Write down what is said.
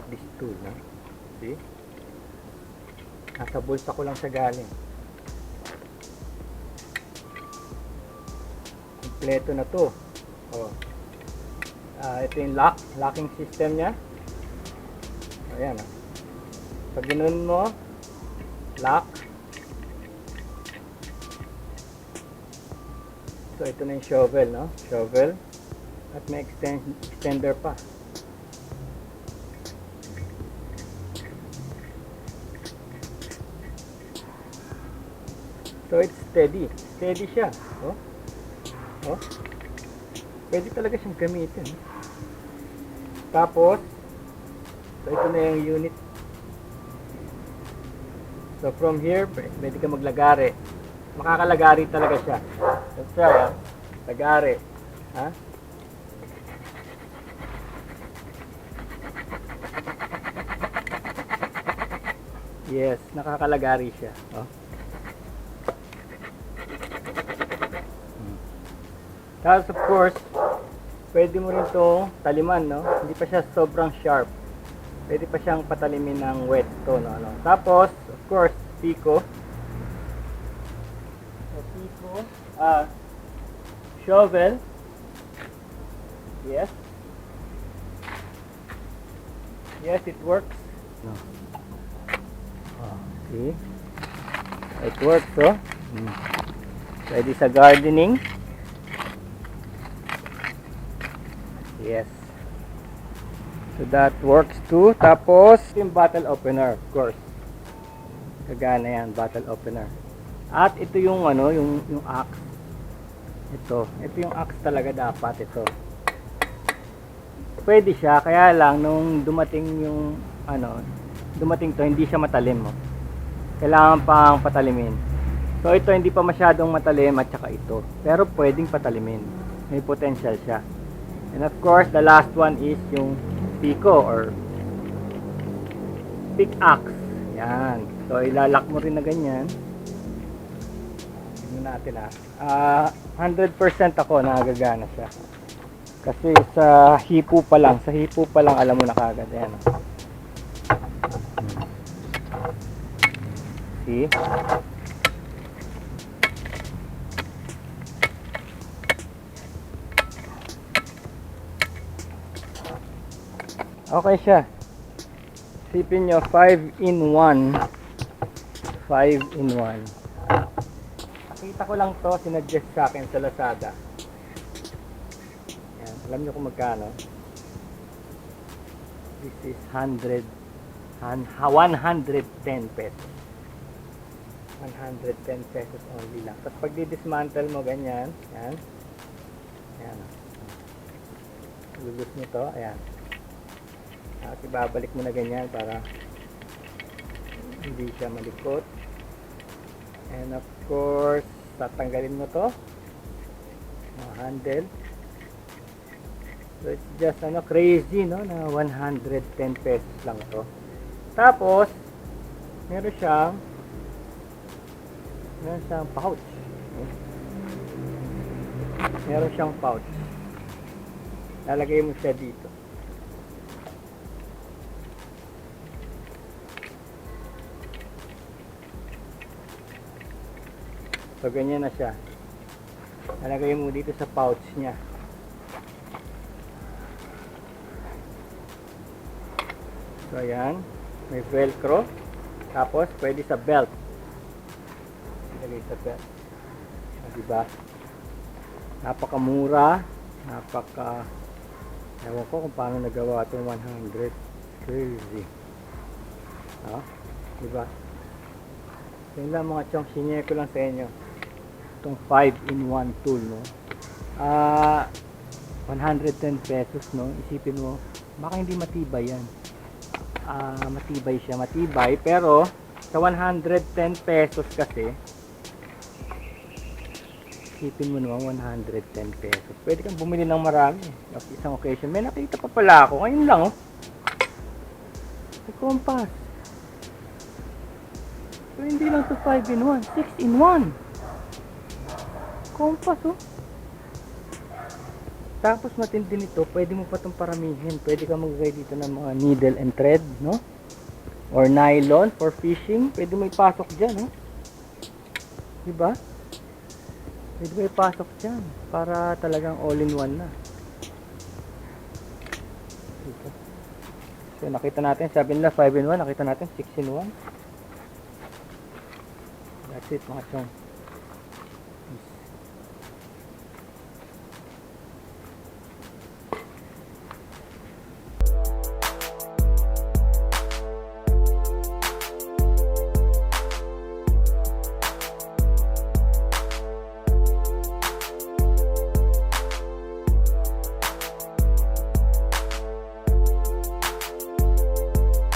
bought this tool, no? See? Nasa bulsa ko lang siya galing. Kompleto na to. Oh. Ito yung locking system niya. Ayan. Pag ganoon mo, lock. So ito na yung shovel, no? Shovel. At may extender pa. So it's steady. Steady siya. Oh. Oh. Pwede talaga siyang gamitin. Tapos, so ito na yung unit. So from here, pwede ka maglagare. Makakalagari talaga siya. Let's try, ha? Lagare. Ha? Yes, nakakalagari siya. Oh. Tapos of course, pwede mo rin itong taliman, no? Hindi pa siya sobrang sharp. Pwede pa siyang patalimin ng wet to, no? Tapos, of course, Piko. So, Piko. Shovel. Yes. Yes, it works. No. Oh, see? It works, oh. Pwede sa gardening. Yes. So that works too. Tapos yung bottle opener, of course. Kagana yan, bottle opener. At ito yung ano, yung axe. Ito yung axe talaga dapat ito. Pwede siya, kaya lang nung dumating yung ano, dumating to, hindi siya matalim, oh. Kailangan pang patalimin. So ito hindi pa masyadong matalim at saka ito. Pero pwedeng patalimin. May potential siya. And of course, the last one is yung Piko or pickaxe. Yan. So, ilalak mo rin na ganyan. Tignan natin, 100% ako nagagana siya. Kasi sa hipo pa lang, alam mo na kagad. Yan. See? Okay siya. Isipin nyo, 5-in-1. 5-in-1. Nakita ko lang to, sinuggest sa akin sa Lazada. Ayan, alam nyo kung magkano. This is 110 pesos. 110 pesos only lang. Tapos pag di-dismantle mo ganyan, ayan. Ayan. Lulus nyo to, ayan. At ibabalik mo na ganyan para hindi siya malikot. And of course, tatanggalin mo to handle. So it's just crazy, no, na 110 pesos lang to. Tapos meron siyang pouch. Meron siyang pouch. Lalagay mo siya dito. So ganyan na siya. Nalagay mo dito sa pouch niya. So ayan, may velcro. Tapos pwede sa belt. Ilagay sa belt. Diba? Napakamura. Ewan ko kung paano nagawa itong 100. Crazy. Diba? Yun lang mga chong, sinye ko lang sa inyo. Itong 5-in-1 tool, no? 110 pesos, no? Isipin mo, baka hindi matibay yan. Matibay siya, matibay. Pero, sa 110 pesos kasi, isipin mo naman, 110 pesos. Pwede kang bumili ng marami. Isang occasion. May nakita pa pala ako. Ngayon lang, oh. May compass. So, hindi lang to 5-in-1. 6-in-1. Compass, oh. pagkatapos matindi nito, pwede mo pa itong paramihin. Pwede ka maglagay dito ng mga needle and thread, no? Or nylon for fishing. Pwede mo ipasok dyan, no? Diba? Pwede mo ipasok dyan para talagang all-in-one na. Dito. So nakita natin, sabi nila 5-in-1, nakita natin 6-in-1. That's it mga chong.